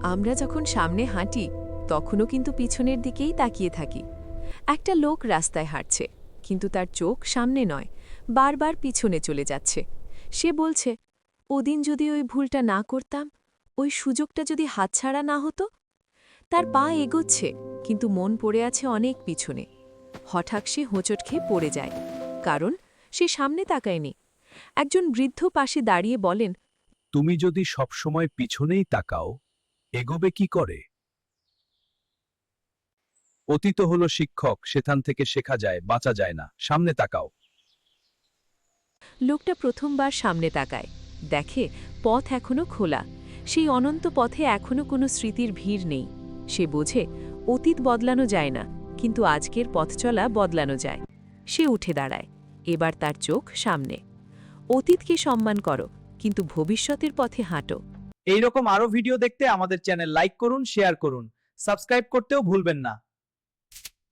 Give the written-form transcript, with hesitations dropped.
আমরা যখন সামনে হাঁটি তখনও কিন্তু পিছনের দিকেই তাকিয়ে থাকি। একটা লোক রাস্তায় হাঁটছে, কিন্তু তার চোখ সামনে নয়, বারবার পিছনে চলে যাচ্ছে। সে বলছে, ওদিন যদি ওই ভুলটা না করতাম, ওই সুযোগটা যদি হাতছাড়া না হতো। তার পা এগোচ্ছে, কিন্তু মন পড়ে আছে অনেক পিছনে। হঠাৎ সে হোঁচট খেয়ে পড়ে যায়, কারণ সে সামনে তাকায়নি। একজন বৃদ্ধ পাশে দাঁড়িয়ে বলেন, তুমি যদি সবসময় পিছনেই তাকাও, এগোবে কি করে? অতীত হলো শিক্ষক, সেখান থেকে শেখা যায়, বাঁচা যায় না। সামনে তাকাও। লোকটা প্রথমবার সামনে তাকায়, দেখে পথ এখনো খোলা। সেই অনন্ত পথে এখনো কোনো স্মৃতির ভিড় নেই। সে বোঝে অতীত বদলানো যায় না, কিন্তু আজকের পথ চলা বদলানো যায়। সে উঠে দাঁড়ায়, এবার তার চোখ সামনে। অতীতকে সম্মান করো, কিন্তু ভবিষ্যতের পথে হাঁটো। এইরকম আরো ভিডিও দেখতে আমাদের চ্যানেল লাইক করুন, শেয়ার করুন, সাবস্ক্রাইব করতেও ভুলবেন না।